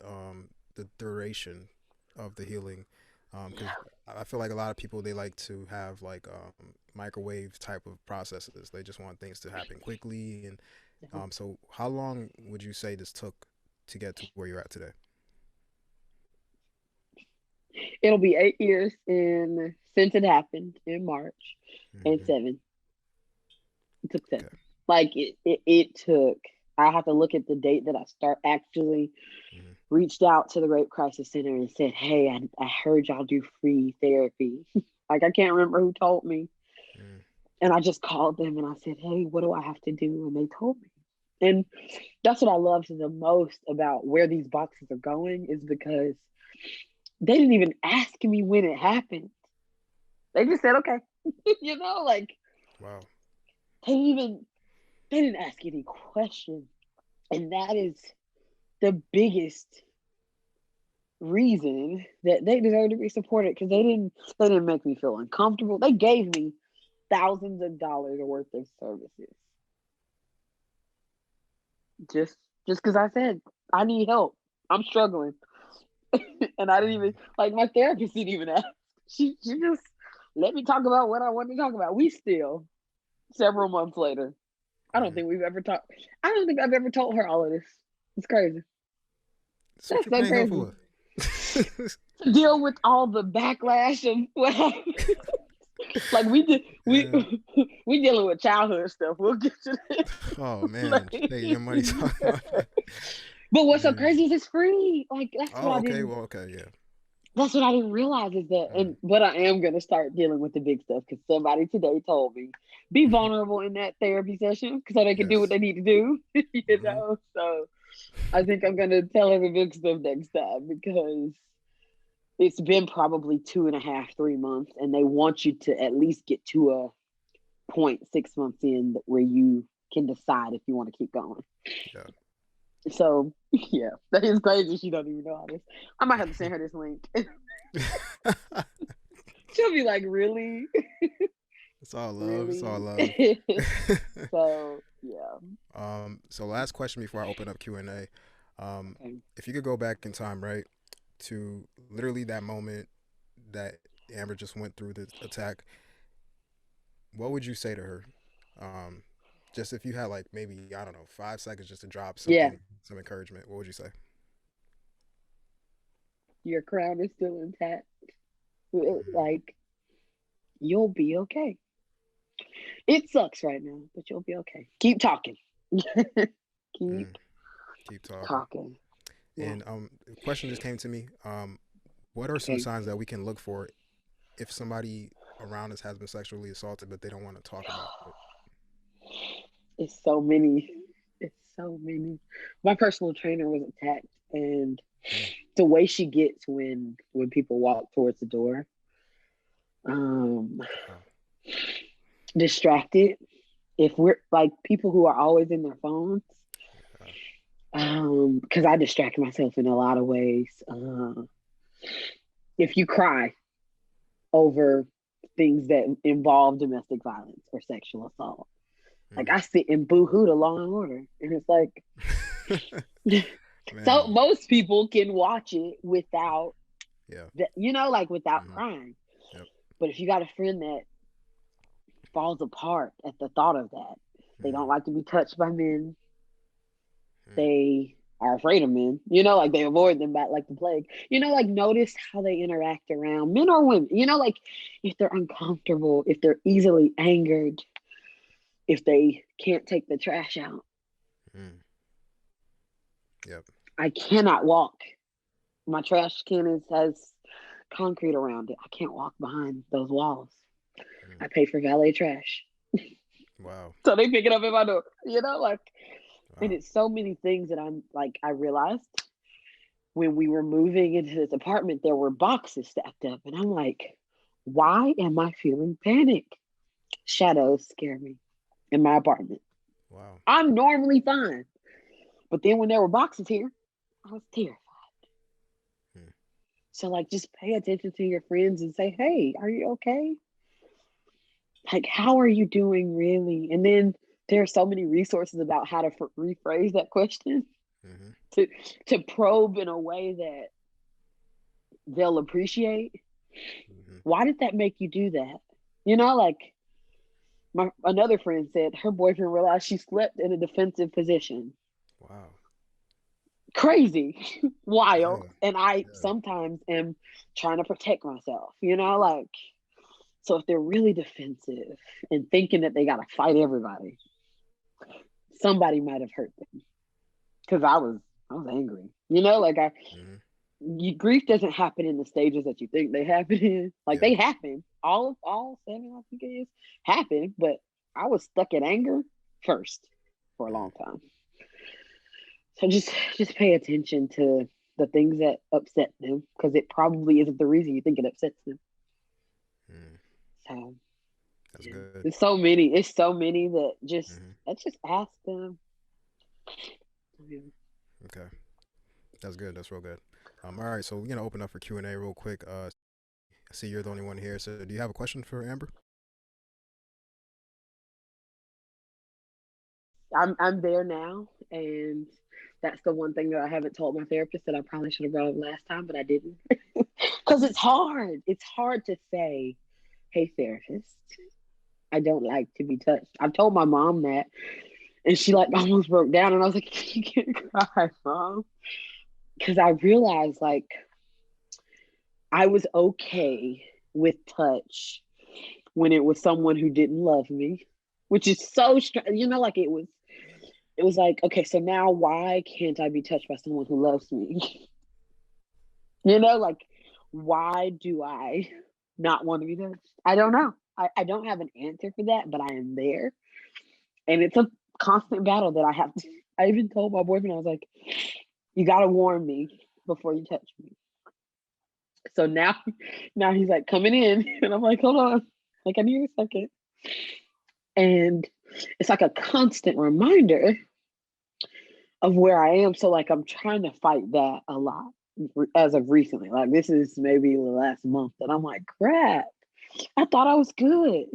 [SPEAKER 1] the duration of the healing, because I feel like a lot of people they like to have like microwave type of processes. They just want things to happen quickly, and so how long would you say this took to get to where you're at today?
[SPEAKER 2] It'll be 8 years in since it happened in March, and
[SPEAKER 1] Hmm.
[SPEAKER 2] 7. It took 7.
[SPEAKER 1] Okay.
[SPEAKER 2] Like it took. I have to look at the date that I start actually
[SPEAKER 1] Hmm.
[SPEAKER 2] reached out to the Rape Crisis Center and said, "Hey, I heard y'all do free therapy." Like I can't remember who told me,
[SPEAKER 1] Hmm.
[SPEAKER 2] and I just called them and I said, "Hey, what do I have to do?" And they told me. And that's what I love the most about where these boxes are going is because they didn't even ask me when it happened. They just said, "Okay," like
[SPEAKER 1] Wow.
[SPEAKER 2] they even they didn't ask any questions, and that is the biggest reason that they deserve to be supported because they didn't make me feel uncomfortable. They gave me thousands of dollars worth of services just just because I said I need help. I'm struggling, and I didn't even
[SPEAKER 1] Hmm.
[SPEAKER 2] like my therapist didn't even ask. She just let me talk about what I wanted to talk about. We still several months later. I don't
[SPEAKER 1] Hmm.
[SPEAKER 2] think we've ever talked. I don't think I've ever told her all of this. It's crazy.
[SPEAKER 1] So what
[SPEAKER 2] That's
[SPEAKER 1] you
[SPEAKER 2] so
[SPEAKER 1] paying her
[SPEAKER 2] crazy
[SPEAKER 1] for?
[SPEAKER 2] to deal with all the backlash of what happened. Like we did, we
[SPEAKER 1] Yeah.
[SPEAKER 2] we dealing with childhood stuff. We'll get to that.
[SPEAKER 1] Oh man,
[SPEAKER 2] Like,
[SPEAKER 1] she taking your money talking about that.
[SPEAKER 2] but what's so
[SPEAKER 1] Jeez.
[SPEAKER 2] crazy is it's free. Like
[SPEAKER 1] Oh, okay. Well, okay. Yeah.
[SPEAKER 2] that's what I didn't realize is that.
[SPEAKER 1] Mm.
[SPEAKER 2] And but I am gonna start dealing with the big stuff because somebody today told me be vulnerable in that therapy session so they can do what
[SPEAKER 1] Yes.
[SPEAKER 2] they need to do.
[SPEAKER 1] Hmm.
[SPEAKER 2] So I think I'm gonna tell her the big stuff next time because it's been probably 2.5, 3 months, and they want you to at least get to a point 6 months in where you can decide if you want to keep going.
[SPEAKER 1] Yeah.
[SPEAKER 2] So yeah, that is crazy. She don't even know all this. I might have to send her this link. She'll be like, really?
[SPEAKER 1] It's all love. It's all
[SPEAKER 2] Really?
[SPEAKER 1] love.
[SPEAKER 2] So yeah.
[SPEAKER 1] So last question before I open up Q&A.
[SPEAKER 2] Okay.
[SPEAKER 1] If you could go back in time, right, to literally that moment that Amber just went through the attack, what would you say to her? Um, just if you had like maybe I don't know 5 seconds just to drop
[SPEAKER 2] Yeah.
[SPEAKER 1] something, some encouragement, what would you say?
[SPEAKER 2] Your crown is still intact.
[SPEAKER 1] Mm,
[SPEAKER 2] Like, you'll be okay. It sucks right now, but you'll be okay. Keep talking.
[SPEAKER 1] mm,
[SPEAKER 2] Keep
[SPEAKER 1] keep talking.
[SPEAKER 2] talking. Yeah.
[SPEAKER 1] And a question just came to me. What are some
[SPEAKER 2] Okay.
[SPEAKER 1] signs that we can look for if somebody around us has been sexually assaulted but they don't want to talk about it?
[SPEAKER 2] It's so many. It's so many. My personal trainer was attacked, and
[SPEAKER 1] Mm,
[SPEAKER 2] the way she gets when people walk towards the door, um,
[SPEAKER 1] wow.
[SPEAKER 2] distracted. If we're like people who are always in their phones,
[SPEAKER 1] Yeah.
[SPEAKER 2] because I distract myself in a lot of ways. If you cry over things that involve domestic violence or sexual assault, like
[SPEAKER 1] Mm.
[SPEAKER 2] I sit and boo-hoo to Law and Order, and it's like, so
[SPEAKER 1] Man.
[SPEAKER 2] most people can watch it without
[SPEAKER 1] Yeah.
[SPEAKER 2] that, like without
[SPEAKER 1] Hmm.
[SPEAKER 2] crying.
[SPEAKER 1] Yep.
[SPEAKER 2] But if you got a friend that falls apart at the thought of that, they don't
[SPEAKER 1] Mm,
[SPEAKER 2] like to be touched by men.
[SPEAKER 1] mm,
[SPEAKER 2] They are afraid of men, like they avoid them like the plague. Like notice how they interact around men or women, like if they're uncomfortable, if they're easily angered, if they can't take the trash out.
[SPEAKER 1] mm. Yep.
[SPEAKER 2] I cannot walk. My trash can has concrete around it. I can't walk behind those walls.
[SPEAKER 1] Mm.
[SPEAKER 2] I pay for valet trash.
[SPEAKER 1] Wow.
[SPEAKER 2] So they pick it up in my door, like, and
[SPEAKER 1] Wow.
[SPEAKER 2] it's so many things that I'm like, I realized when we were moving into this apartment, there were boxes stacked up. And I'm like, why am I feeling panic? Shadows scare me in my apartment.
[SPEAKER 1] Wow.
[SPEAKER 2] I'm normally fine. But then when there were boxes here, I was terrified.
[SPEAKER 1] Mm.
[SPEAKER 2] So, like, just pay attention to your friends and say, hey, are you okay? Like, how are you doing really? And then there are so many resources about how to rephrase that question
[SPEAKER 1] Mm-hmm.
[SPEAKER 2] to, to probe in a way that they'll appreciate.
[SPEAKER 1] Mm-hmm.
[SPEAKER 2] Why did that make you do that? Like another friend said her boyfriend realized she slept in a defensive position.
[SPEAKER 1] Wow.
[SPEAKER 2] Crazy, wild.
[SPEAKER 1] Yeah.
[SPEAKER 2] And I
[SPEAKER 1] Yeah.
[SPEAKER 2] sometimes am trying to protect myself, like, so if they're really defensive and thinking that they got to fight everybody, somebody might have hurt them because I was angry. Like
[SPEAKER 1] Mm-hmm.
[SPEAKER 2] grief doesn't happen in the stages that you think they happen in. Like
[SPEAKER 1] Yeah.
[SPEAKER 2] they happen, all seven, I think it is, happen. But I was stuck in anger first for a
[SPEAKER 1] Mm.
[SPEAKER 2] long time. So just pay attention to the things that upset them because it probably isn't the reason you think it upsets them.
[SPEAKER 1] Mm.
[SPEAKER 2] So
[SPEAKER 1] That's
[SPEAKER 2] yeah,
[SPEAKER 1] good.
[SPEAKER 2] it's so many. It's so many that just
[SPEAKER 1] Mm-hmm.
[SPEAKER 2] let's just ask them. Yeah.
[SPEAKER 1] Okay. That's good. That's real good. All right. So we're gonna open up for Q&A real quick. I see you're the only one here. So do you have a question for Amber?
[SPEAKER 2] I'm there now, and that's the one thing that I haven't told my therapist that I probably should have brought up last time, but I didn't because it's hard. It's hard to say, "Hey, therapist, I don't like to be touched." I've told my mom that, and she like almost broke down, and I was like, "You can't cry, mom," because I realized like I was okay with touch when it was someone who didn't love me, which is so strange. Like it was like, okay, so now why can't I be touched by someone who loves me? Like why do I not want to be touched? I don't know. I don't have an answer for that, but I am there. And it's a constant battle that I have to. I even told my boyfriend, I was like, you gotta warn me before you touch me. So now he's like coming in, and I'm like, hold on, like I need a second. And it's like a constant reminder of where I am. So like I'm trying to fight that a lot as of recently. Like this is maybe the last month that I'm like, crap, I thought I was good.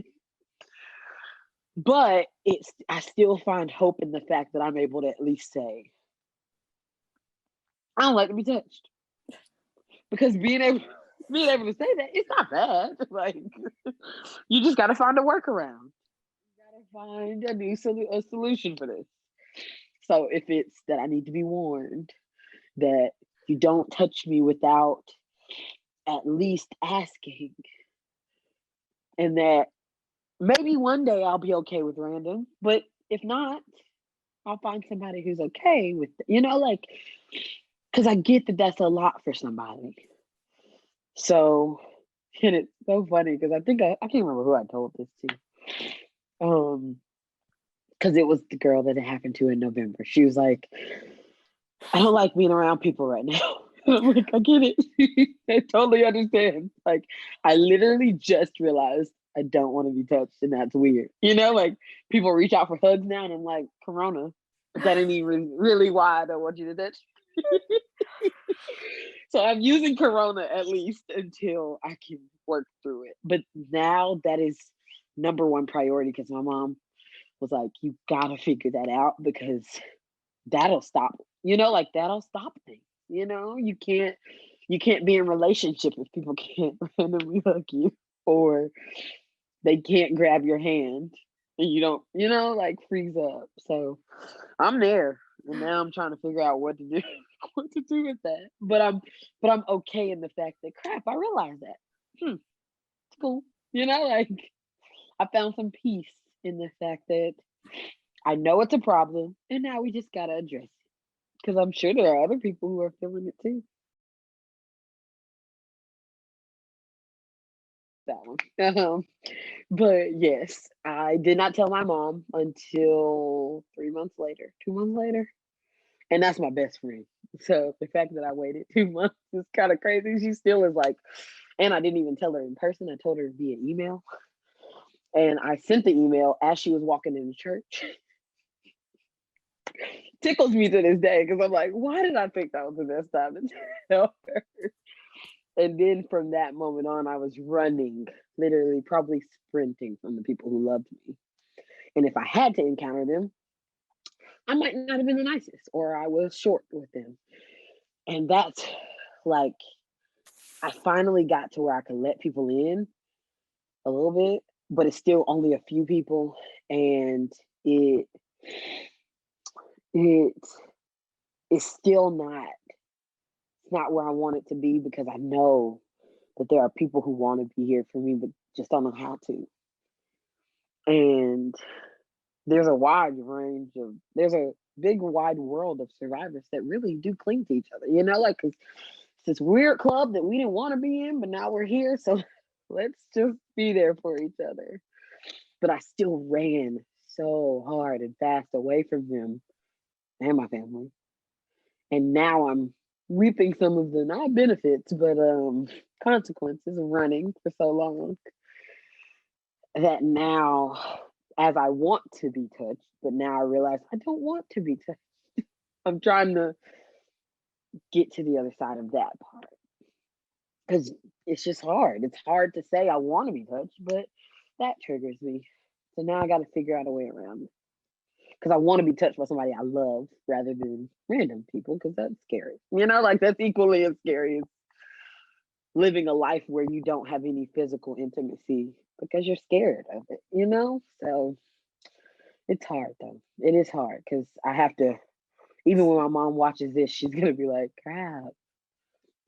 [SPEAKER 2] But it's I still find hope in the fact that I'm able to at least say, I don't like to be touched. Because being able to say that, it's not bad. Like you just gotta find a workaround. You gotta find a a solution for this. So if it's that I need to be warned that you don't touch me without at least asking, and that maybe one day I'll be okay with random, but if not, I'll find somebody who's okay with like because I get that that's a lot for somebody. So, and it's so funny because I can't remember who I told this to. Because it was the girl that it happened to in November. She was like, I don't like being around people right now. I'm like, I get it. I totally understand. Like, I literally just realized I don't want to be touched, and that's weird. Like people reach out for hugs now, and I'm like, Corona. But that ain't even really why I don't want you to touch. So I'm using Corona at least until I can work through it. But now that is number one priority because my mom was like, you gotta figure that out because that'll stop, like that'll stop things. You can't be in relationship if people can't randomly hug you or they can't grab your hand and you don't, like freeze up. So I'm there. And now I'm trying to figure out what to do what to do with that. But I'm okay in the fact that crap, I realized that. It's cool. Like I found some peace in the fact that I know it's a problem and now we just gotta address it. Because I'm sure there are other people who are feeling it too. That one. But yes, I did not tell my mom until 3 months later, 2 months later. And that's my best friend. So the fact that I waited 2 months is kind of crazy. She still is like, and I didn't even tell her in person. I told her via email. And I sent the email as she was walking into church. Tickles me to this day because I'm like, why did I think that was the best time to tell her? And then from that moment on, I was running, literally, probably sprinting from the people who loved me. And if I had to encounter them, I might not have been the nicest, or I was short with them. And that's like, I finally got to where I could let people in a little bit, but it's still only a few people, and it it is still not it's not where I want it to be because I know that there are people who want to be here for me, but just don't know how to. And there's a big wide world of survivors that really do cling to each other. Like 'cause it's this weird club that we didn't want to be in, but now we're here, so let's just be there for each other. But I still ran so hard and fast away from them and my family. And now I'm reaping some of the not benefits, but consequences of running for so long that now as I want to be touched, but now I realize I don't want to be touched. I'm trying to get to the other side of that part because it's just hard. It's hard to say I want to be touched, but that triggers me. So now I got to figure out a way around it because I want to be touched by somebody I love rather than random people because that's scary. Like that's equally as scary as living a life where you don't have any physical intimacy because you're scared of it. So it's hard though. It is hard because I have to, even when my mom watches this, she's going to be like, crap,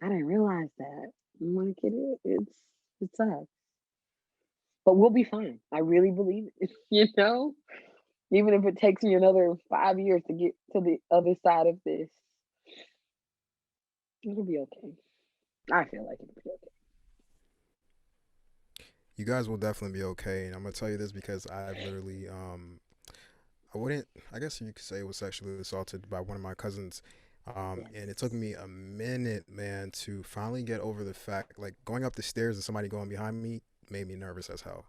[SPEAKER 2] I didn't realize that. I'm like, it sucks. But we'll be fine. I really believe it, Even if it takes me another 5 years to get to the other side of this, it'll be okay. I feel like it'll be okay.
[SPEAKER 1] You guys will definitely be okay, and I'm gonna tell you this because I've literally, I wouldn't, I guess you could say, was sexually assaulted by one of my cousins, and it took
[SPEAKER 2] Yes.
[SPEAKER 1] me a minute, man, to finally get over the fact, like going up the stairs and somebody going behind me made me nervous as hell.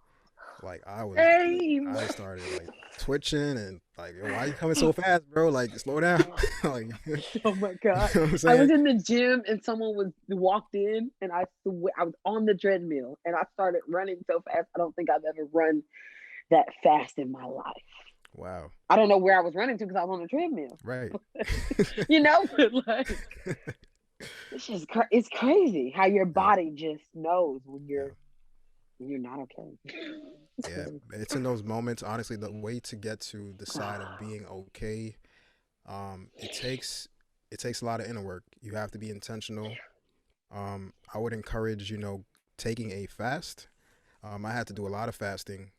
[SPEAKER 1] Like
[SPEAKER 2] Same.
[SPEAKER 1] I started like twitching and like, yo, why you coming so fast, bro? Like, slow down. Like, you
[SPEAKER 2] Oh my
[SPEAKER 1] know
[SPEAKER 2] god!
[SPEAKER 1] what I'm
[SPEAKER 2] I was
[SPEAKER 1] saying?
[SPEAKER 2] in the gym and someone was walked in, and I was on the treadmill, and I started running so fast. I don't think I've ever run that fast in my life.
[SPEAKER 1] Wow.
[SPEAKER 2] I don't know where I was running to because I was on the treadmill.
[SPEAKER 1] Right.
[SPEAKER 2] But like it's crazy how your
[SPEAKER 1] Yeah.
[SPEAKER 2] body just knows
[SPEAKER 1] Yeah.
[SPEAKER 2] when you're not okay. It's
[SPEAKER 1] Yeah.
[SPEAKER 2] weird.
[SPEAKER 1] It's in those moments, honestly, the way to get to the side of being okay, it takes a lot of inner work. You have to be intentional. I would encourage, taking a fast. I had to do a lot of fasting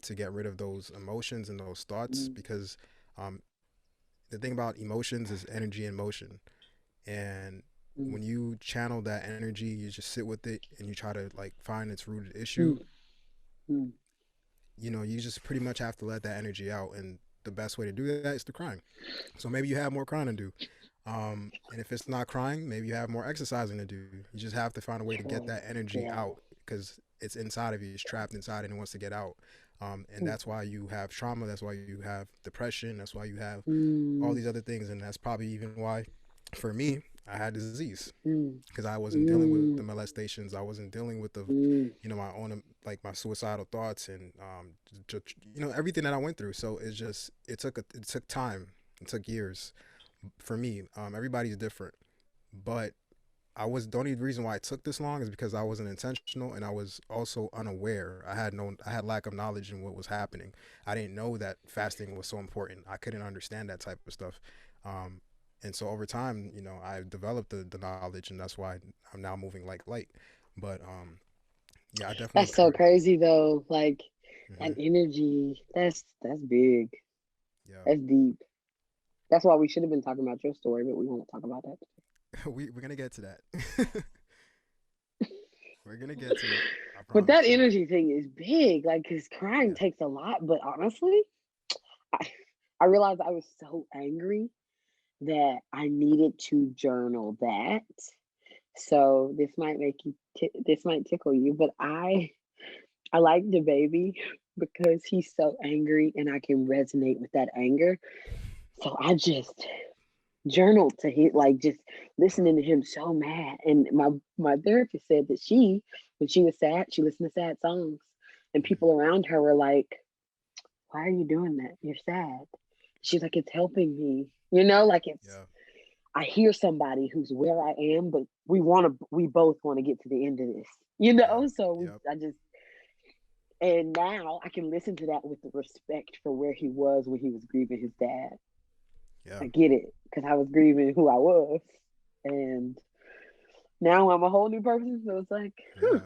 [SPEAKER 1] to get rid of those emotions and those thoughts
[SPEAKER 2] Mm,
[SPEAKER 1] because um, the thing about emotions is energy in motion. And
[SPEAKER 2] mm,
[SPEAKER 1] when you channel that energy, you just sit with it and you try to like find its rooted issue.
[SPEAKER 2] mm, mm,
[SPEAKER 1] You just pretty much have to let that energy out. And the best way to do that is through crying. So maybe you have more crying to do. And if it's not crying, maybe you have more exercising to do. You just have to find a way to get
[SPEAKER 2] true.
[SPEAKER 1] that energy
[SPEAKER 2] Yeah.
[SPEAKER 1] out because it's inside of you. It's trapped inside and it wants to get out. And
[SPEAKER 2] Mm,
[SPEAKER 1] that's why you have trauma. That's why you have depression. That's why you have all
[SPEAKER 2] mm,
[SPEAKER 1] these other things. And that's probably even why, for me, I had disease
[SPEAKER 2] mm,
[SPEAKER 1] because I wasn't dealing with the
[SPEAKER 2] mm,
[SPEAKER 1] molestations. I wasn't dealing with the,
[SPEAKER 2] mm,
[SPEAKER 1] my own like my suicidal thoughts and everything that I went through. So it took time. It took years for me. Everybody's different, but the only reason why it took this long is because I wasn't intentional and I was also unaware. I had lack of knowledge in what was happening. I didn't know that fasting was so important. I couldn't understand that type of stuff. Um, and so over time, I developed the knowledge, and that's why I'm now moving like light. But yeah, I definitely
[SPEAKER 2] That's so
[SPEAKER 1] encourage.
[SPEAKER 2] crazy though. Like that
[SPEAKER 1] Hmm.
[SPEAKER 2] energy. That's big.
[SPEAKER 1] Yeah,
[SPEAKER 2] That's deep. That's why we should have been talking about your story, but we want to talk about that.
[SPEAKER 1] we're gonna get to that. We're gonna get to it. I
[SPEAKER 2] But
[SPEAKER 1] promise
[SPEAKER 2] that
[SPEAKER 1] you.
[SPEAKER 2] energy thing is big. Like, cause crying
[SPEAKER 1] Yeah.
[SPEAKER 2] takes a lot. But honestly, I, I realized I was so angry that I needed to journal that. So this might this might tickle you, but I like the baby because he's so angry and I can resonate with that anger. So I just journaled to him, like just
[SPEAKER 1] Yeah.
[SPEAKER 2] listening to him so mad. And my therapist said that when she was sad, she listened to sad songs, and
[SPEAKER 1] Hmm.
[SPEAKER 2] people around her were like, "Why are you doing that? You're sad." She's like, "It's helping me." Like it's
[SPEAKER 1] Yeah.
[SPEAKER 2] I hear somebody who's where I am, but we both want to get to the end of this.
[SPEAKER 1] Yeah. Yep.
[SPEAKER 2] I just and now I can listen to that with the respect for where he was when he was grieving his dad.
[SPEAKER 1] Yeah.
[SPEAKER 2] I get it because I was grieving who I was, and now I'm a whole new person. So it's like,
[SPEAKER 1] Yeah.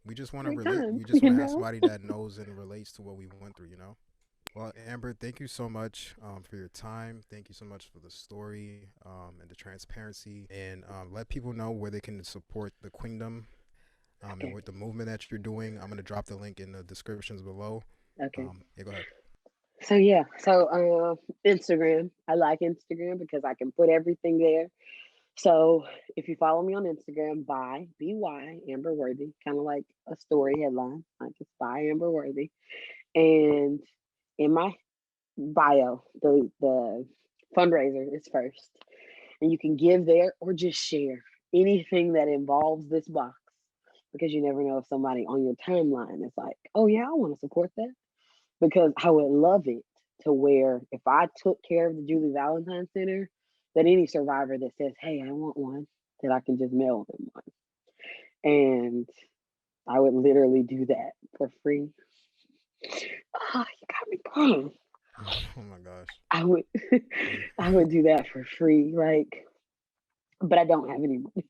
[SPEAKER 1] We just want to
[SPEAKER 2] great
[SPEAKER 1] relate.
[SPEAKER 2] time,
[SPEAKER 1] We just want to have somebody that knows and relates to what we went through. Well, Amber, thank you so much for your time. Thank you so much for the story and the transparency. And let people know where they can support the Queendom and
[SPEAKER 2] Okay,
[SPEAKER 1] with the movement that you're doing. I'm going to drop the link in the descriptions below.
[SPEAKER 2] okay.
[SPEAKER 1] Yeah, go ahead.
[SPEAKER 2] So yeah, Instagram. I like Instagram because I can put everything there. So if you follow me on Instagram, by Amber Worthy, kind of like a story headline, like it's by Amber Worthy, and in my bio, the fundraiser is first, and you can give there or just share anything that involves this box because you never know if somebody on your timeline is like, oh yeah, I want to support that, because I would love it to where if I took care of the Julie Valentine Center, that any survivor that says, hey, I want one, that I can just mail them one. And I would literally do that for free. Oh, you got me crying.
[SPEAKER 1] Oh my gosh.
[SPEAKER 2] I would I would do that for free. Like, but I don't have any money.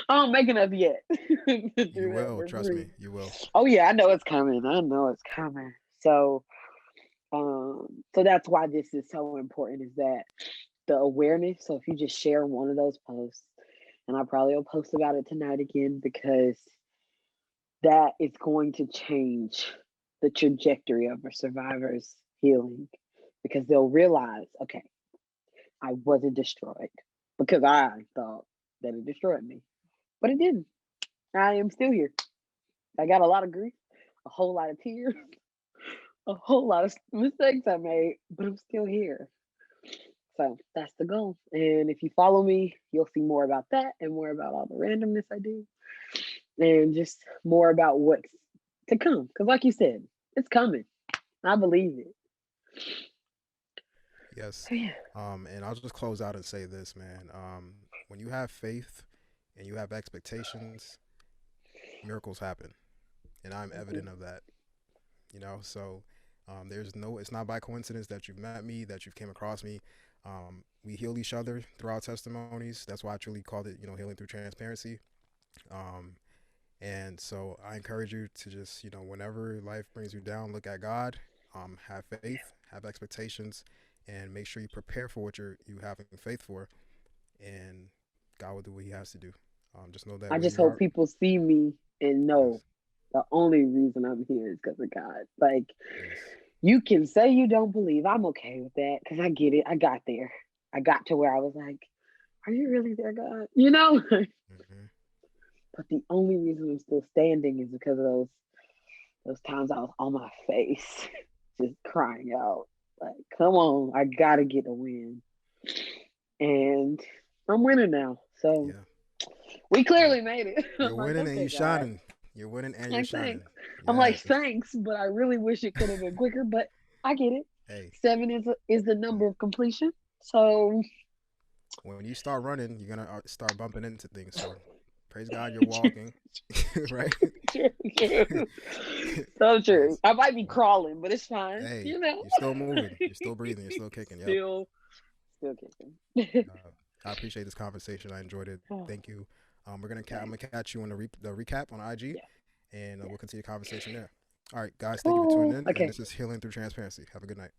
[SPEAKER 2] I don't make enough yet to
[SPEAKER 1] You
[SPEAKER 2] do that
[SPEAKER 1] will,
[SPEAKER 2] for
[SPEAKER 1] trust
[SPEAKER 2] free.
[SPEAKER 1] me, you will.
[SPEAKER 2] Oh yeah, I know it's coming. I know it's coming. So that's why this is so important, is that the awareness. So if you just share one of those posts, and I probably will post about it tonight again, because that is going to change the trajectory of a survivor's healing, because they'll realize, okay, I wasn't destroyed because I thought that it destroyed me, but it didn't. I am still here. I got a lot of grief. a whole lot of tears, a whole lot of mistakes I made, but I'm still here. So that's the goal. And if you follow me, you'll see more about that and more about all the randomness I do and just more about what's to come. Because, like you said, it's coming. I believe it.
[SPEAKER 1] Yes.
[SPEAKER 2] So, yeah.
[SPEAKER 1] And I'll just close out and say this, man. When you have faith and you have expectations, miracles happen, and I'm
[SPEAKER 2] Mhm.
[SPEAKER 1] evident of that. So there's no. It's not by coincidence that you've met me, that you've came across me. We heal each other through our testimonies. That's why I truly called it, healing through transparency. Um, and so I encourage you to just, whenever life brings you down, look at God, have faith, have expectations, and make sure you prepare for what you having faith for, and God will do what He has to do. Just know that
[SPEAKER 2] I
[SPEAKER 1] where
[SPEAKER 2] just
[SPEAKER 1] you
[SPEAKER 2] hope
[SPEAKER 1] are.
[SPEAKER 2] people see me and know
[SPEAKER 1] Yes,
[SPEAKER 2] the only reason I'm here is because of God. Like,
[SPEAKER 1] yes,
[SPEAKER 2] you can say you don't believe. I'm okay with that because I get it. I got there. I got to where I was like, are you really there, God?
[SPEAKER 1] hmm
[SPEAKER 2] But the only reason I'm still standing is because of those times I was on my face, just crying out, like, come on, I gotta get a win. And I'm winning now. So
[SPEAKER 1] yeah.
[SPEAKER 2] we
[SPEAKER 1] You're
[SPEAKER 2] clearly made it. I'm
[SPEAKER 1] you're
[SPEAKER 2] like,
[SPEAKER 1] winning and
[SPEAKER 2] okay,
[SPEAKER 1] you're
[SPEAKER 2] God.
[SPEAKER 1] shining. You're winning and you're
[SPEAKER 2] Like,
[SPEAKER 1] shining.
[SPEAKER 2] thanks. I'm like,
[SPEAKER 1] Yes.
[SPEAKER 2] thanks, but I really wish it could have been quicker, but I get it.
[SPEAKER 1] Hey,
[SPEAKER 2] 7 is the
[SPEAKER 1] yeah.
[SPEAKER 2] number of completion. So
[SPEAKER 1] When you start running, you're gonna start bumping into things. So praise God, you're walking, right?
[SPEAKER 2] true, true. So true.
[SPEAKER 1] Yes.
[SPEAKER 2] I might be
[SPEAKER 1] But
[SPEAKER 2] crawling, but it's fine.
[SPEAKER 1] hey, you're still moving. You're still breathing. You're still kicking. Yep.
[SPEAKER 2] still, still kicking.
[SPEAKER 1] I appreciate this conversation. I enjoyed it.
[SPEAKER 2] Oh,
[SPEAKER 1] Thank you. I'm
[SPEAKER 2] same.
[SPEAKER 1] gonna catch you on the recap on IG,
[SPEAKER 2] Yeah,
[SPEAKER 1] and
[SPEAKER 2] yeah.
[SPEAKER 1] we'll continue the conversation there. All right, guys. Thank you for tuning
[SPEAKER 2] Cool.
[SPEAKER 1] in. And
[SPEAKER 2] Okay.
[SPEAKER 1] this is Healing Through Transparency. Have a good night.